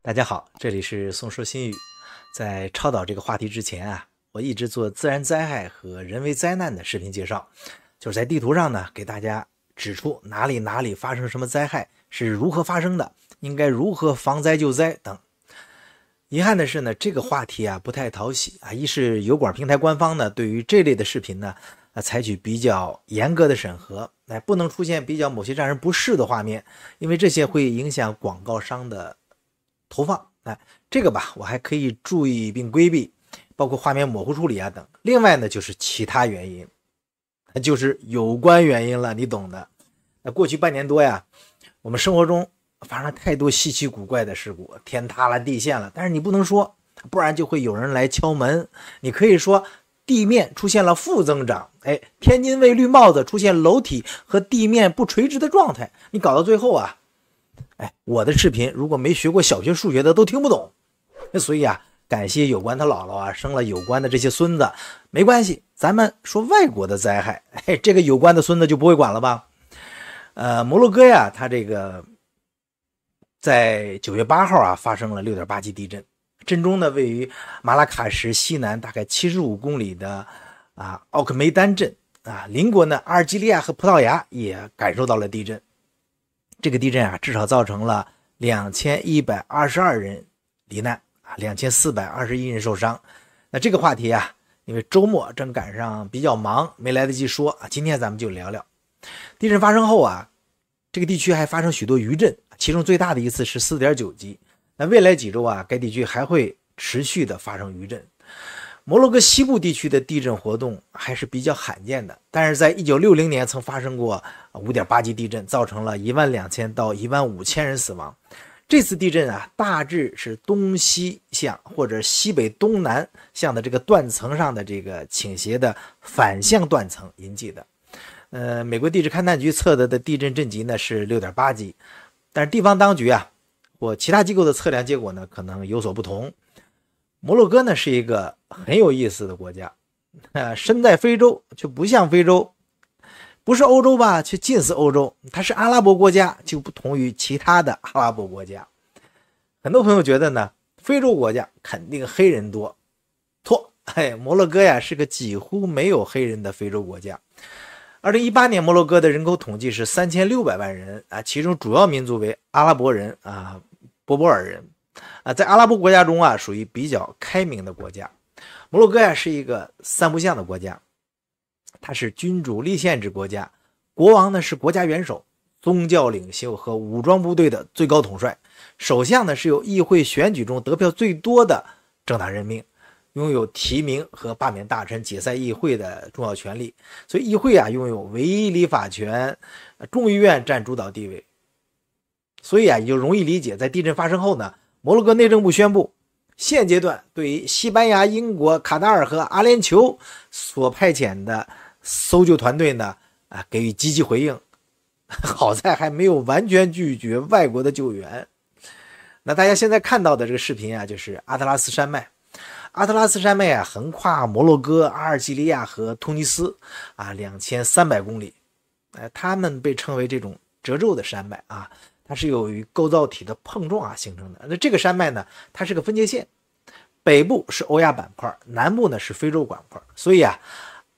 大家好，这里是宋说新语。在倡导这个话题之前啊，我一直做自然灾害和人为灾难的视频介绍，就是在地图上呢给大家指出哪里发生什么灾害，是如何发生的，应该如何防灾救灾等。遗憾的是呢，这个话题啊不太讨喜啊。一是油管平台官方呢对于这类的视频呢采取比较严格的审核，不能出现比较某些让人不适的画面，因为这些会影响广告商的投放。这个吧我还可以注意并规避，包括画面模糊处理啊等。另外呢就是其他原因，就是有关原因了，你懂的。过去半年多呀，我们生活中发生了太多稀奇古怪的事故，天塌了地陷了，但是你不能说，不然就会有人来敲门。你可以说地面出现了负增长，天津卫绿帽子出现楼体和地面不垂直的状态，你搞到最后啊，我的视频如果没学过小学数学的都听不懂。所以啊，感谢有关他姥姥啊生了有关的这些孙子，没关系，咱们说外国的灾害，这个有关的孙子就不会管了吧。摩洛哥呀，它这个在9月8号啊发生了6.8级地震，震中呢位于马拉喀什西南大概75公里的奥克梅丹镇邻国呢阿尔及利亚和葡萄牙也感受到了地震。这个地震啊至少造成了2122人罹难2421人受伤。那这个话题啊，因为周末正赶上比较忙，没来得及说今天咱们就聊聊。地震发生后啊，这个地区还发生许多余震，其中最大的一次是4.9级。那未来几周啊，该地区还会持续的发生余震。摩洛哥西部地区的地震活动还是比较罕见的，但是在1960年曾发生过5.8级地震，造成了12000到15000人死亡。这次地震啊，大致是东西向或者西北东南向的这个断层上的这个倾斜的反向断层引起的。美国地质勘探局测的地震震级呢是6.8级，但是地方当局啊或其他机构的测量结果呢可能有所不同。摩洛哥呢是一个很有意思的国家，身在非洲却不像非洲，不是欧洲吧却近似欧洲，它是阿拉伯国家，就不同于其他的阿拉伯国家。很多朋友觉得呢，非洲国家肯定黑人多，错，摩洛哥呀是个几乎没有黑人的非洲国家。2018年摩洛哥的人口统计是3600万人其中主要民族为阿拉伯人波波尔人在阿拉伯国家中属于比较开明的国家。摩洛哥呀是一个三不像的国家，它是君主立宪制国家，国王呢是国家元首、宗教领袖和武装部队的最高统帅，首相呢是由议会选举中得票最多的政党任命，拥有提名和罢免大臣、解散议会的重要权利，所以议会拥有唯一立法权，众议院占主导地位。所以也就容易理解，在地震发生后呢，摩洛哥内政部宣布，现阶段对于西班牙、英国、卡塔尔和阿联酋所派遣的搜救团队呢给予积极回应，好在还没有完全拒绝外国的救援。那大家现在看到的这个视频就是阿特拉斯山脉。阿特拉斯山脉横跨摩洛哥、阿尔及利亚和突尼斯2300公里。它们被称为这种褶皱的山脉它是由于构造体的碰撞形成的。那这个山脉呢，它是个分界线，北部是欧亚板块，南部呢是非洲板块。所以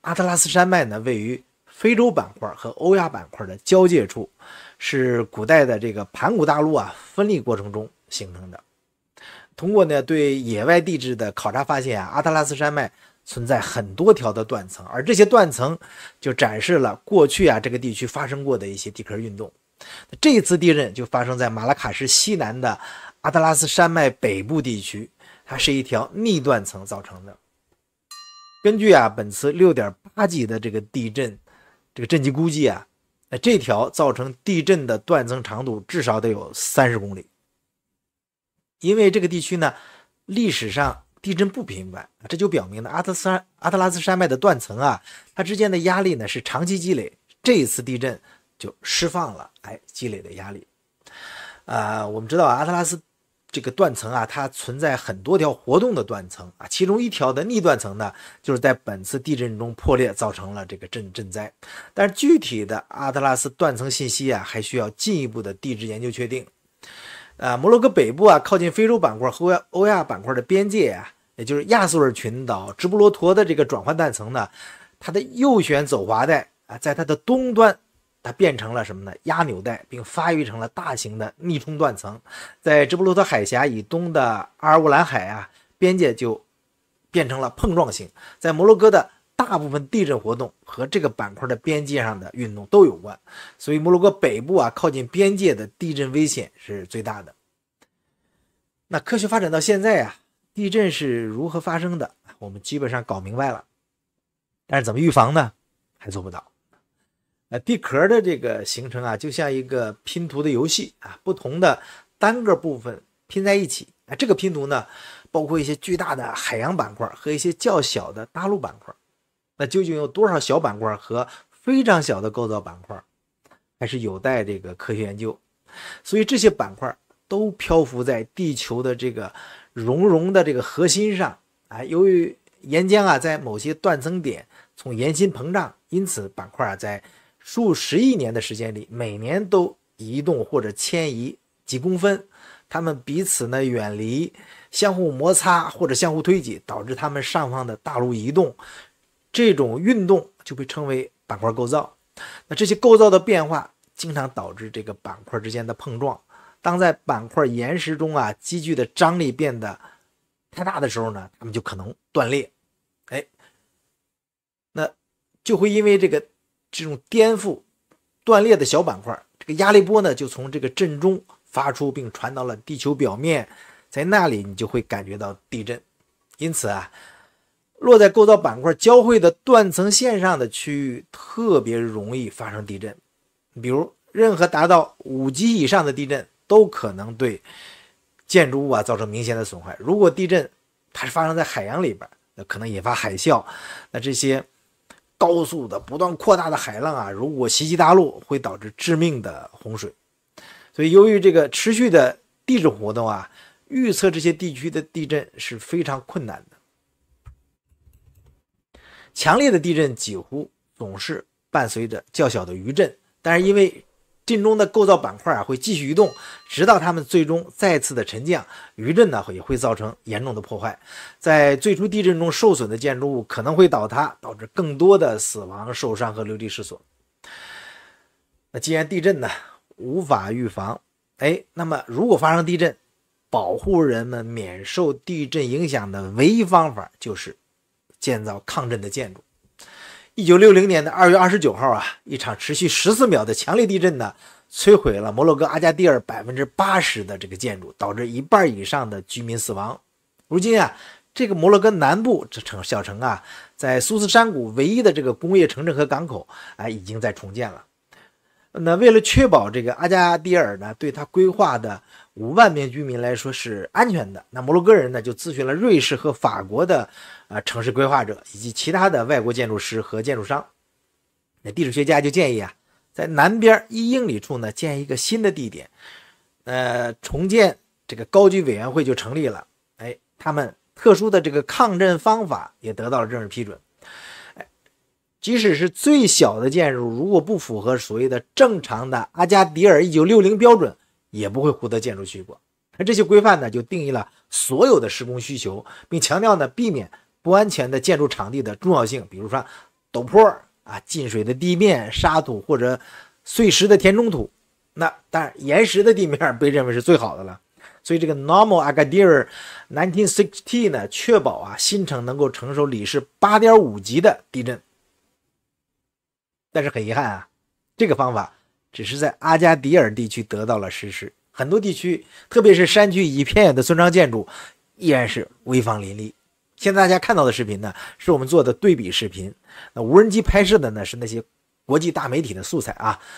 阿特拉斯山脉呢位于非洲板块和欧亚板块的交界处，是古代的这个盘古大陆分立过程中形成的。通过呢对野外地质的考察发现阿特拉斯山脉存在很多条的断层，而这些断层就展示了过去这个地区发生过的一些地壳运动。这一次地震就发生在马拉喀什西南的阿特拉斯山脉北部地区，它是一条逆断层造成的。根据本次6.8级的这个地震这个震级估计这条造成地震的断层长度至少得有30公里。因为这个地区呢历史上地震不频繁，这就表明了阿特拉斯山脉的断层它之间的压力呢是长期积累，这一次地震就释放了积累的压力。我们知道阿特拉斯这个断层它存在很多条活动的断层其中一条的逆断层呢就是在本次地震中破裂，造成了这个震灾。但是具体的阿特拉斯断层信息还需要进一步的地质研究确定。摩洛哥北部啊，靠近非洲板块和欧亚板块的边界啊，也就是亚速尔群岛、直布罗陀的这个转换断层呢，它的右旋走滑带啊，在它的东端，它变成了什么呢？压纽带，并发育成了大型的逆冲断层。在直布罗陀海峡以东的阿尔乌兰海啊，边界就变成了碰撞型。在摩洛哥的大部分地震活动和这个板块的边界上的运动都有关，所以摩洛哥北部啊，靠近边界的地震危险是最大的。那科学发展到现在啊，地震是如何发生的，我们基本上搞明白了，但是怎么预防呢？还做不到。地壳的这个形成啊，就像一个拼图的游戏啊，不同的单个部分拼在一起。这个拼图呢，包括一些巨大的海洋板块和一些较小的大陆板块。那究竟有多少小板块和非常小的构造板块，还是有待这个科学研究。所以这些板块都漂浮在地球的这个熔的这个核心上啊。由于岩浆啊在某些断层点从岩心膨胀，因此板块啊在数十亿年的时间里，每年都移动或者迁移几公分。它们彼此呢远离，相互摩擦或者相互推挤，导致它们上方的大陆移动。这种运动就被称为板块构造。那这些构造的变化经常导致这个板块之间的碰撞。当在板块岩石中啊积聚的张力变得太大的时候呢，它们就可能断裂。那就会因为这种颠覆断裂的小板块，这个压力波呢就从这个震中发出，并传到了地球表面，在那里你就会感觉到地震。因此啊，落在构造板块交汇的断层线上的区域特别容易发生地震。比如任何达到5级以上的地震都可能对建筑物啊造成明显的损坏。如果地震它是发生在海洋里边，那可能引发海啸。那这些高速的不断扩大的海浪啊，如果袭击大陆，会导致致命的洪水。所以由于这个持续的地质活动啊，预测这些地区的地震是非常困难的。强烈的地震几乎总是伴随着较小的余震，但是因为震中的构造板块啊会继续移动，直到它们最终再次的沉降，余震呢也会造成严重的破坏。在最初地震中受损的建筑物可能会倒塌，导致更多的死亡、受伤和流离失所。那既然地震呢无法预防，那么如果发生地震，保护人们免受地震影响的唯一方法就是建造抗震的建筑。1960年的2月29号啊，一场持续14秒的强烈地震呢，摧毁了摩洛哥阿加蒂尔 80% 的这个建筑，导致1半以上的居民死亡。如今啊，这个摩洛哥南部这小城啊，在苏斯山谷唯一的这个工业城镇和港口已经在重建了。那为了确保这个阿加蒂尔呢对他规划的5万名居民来说是安全的，那摩洛哥人呢就咨询了瑞士和法国的城市规划者以及其他的外国建筑师和建筑商。那地质学家就建议啊，在南边1英里处呢建一个新的地点。重建这个高级委员会就成立了。他们特殊的这个抗震方法也得到了正式批准。即使是最小的建筑，如果不符合所谓的正常的阿加迪尔1960标准，也不会获得建筑许可。这些规范呢，就定义了所有的施工需求，并强调呢，避免不安全的建筑场地的重要性，比如说陡坡进水的地面、沙土或者碎石的填充土。那当然，岩石的地面被认为是最好的了。所以这个 Normal Agadir 1960呢，确保新城能够承受里氏 8.5 级的地震。但是很遗憾这个方法只是在阿加迪尔地区得到了实施，很多地区特别是山区以及偏远的村庄建筑依然是危房林立。现在大家看到的视频呢，是我们做的对比视频。那无人机拍摄的呢是那些国际大媒体的素材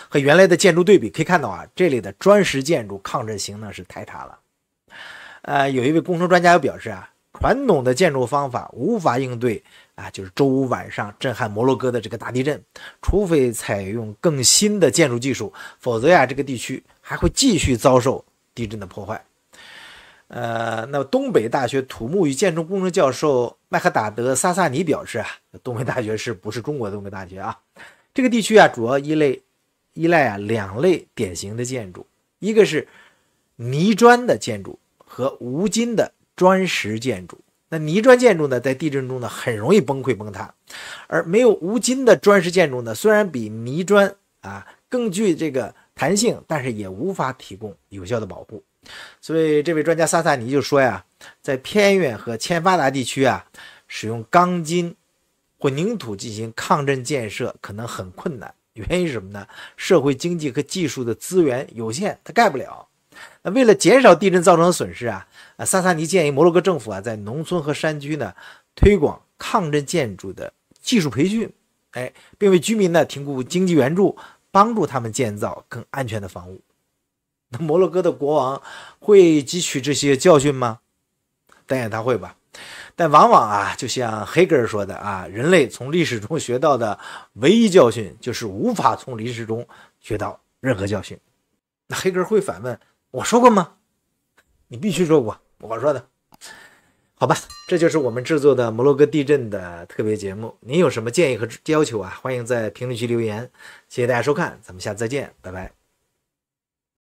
和原来的建筑对比，可以看到这里的砖石建筑抗震性呢是太差了。有一位工程专家表示传统的建筑方法无法应对就是周五晚上震撼摩洛哥的这个大地震，除非采用更新的建筑技术，否则这个地区还会继续遭受地震的破坏。那东北大学土木与建筑工程教授麦克达德·萨萨尼表示东北大学不是中国的东北大学这个地区主要依赖2类典型的建筑，一个是泥砖的建筑和无筋的砖石建筑。那泥砖建筑呢，在地震中呢很容易崩溃崩塌，而没有无筋的砖石建筑呢，虽然比泥砖更具这个弹性，但是也无法提供有效的保护。所以这位专家萨萨尼就说呀，在偏远和欠发达地区使用钢筋混凝土进行抗震建设可能很困难，原因是什么呢？社会经济和技术的资源有限，它盖不了。那为了减少地震造成的损失萨萨尼建议摩洛哥政府在农村和山区呢推广抗震建筑的技术培训，并为居民呢提供经济援助，帮助他们建造更安全的房屋。那摩洛哥的国王会汲取这些教训吗？当然他会吧，但往往就像黑格尔说的人类从历史中学到的唯一教训就是无法从历史中学到任何教训。那黑格尔会反问，我说过吗？你必须说过，我说的。好吧，这就是我们制作的摩洛哥地震的特别节目。您有什么建议和要求欢迎在评论区留言。谢谢大家收看，咱们下次再见，拜拜。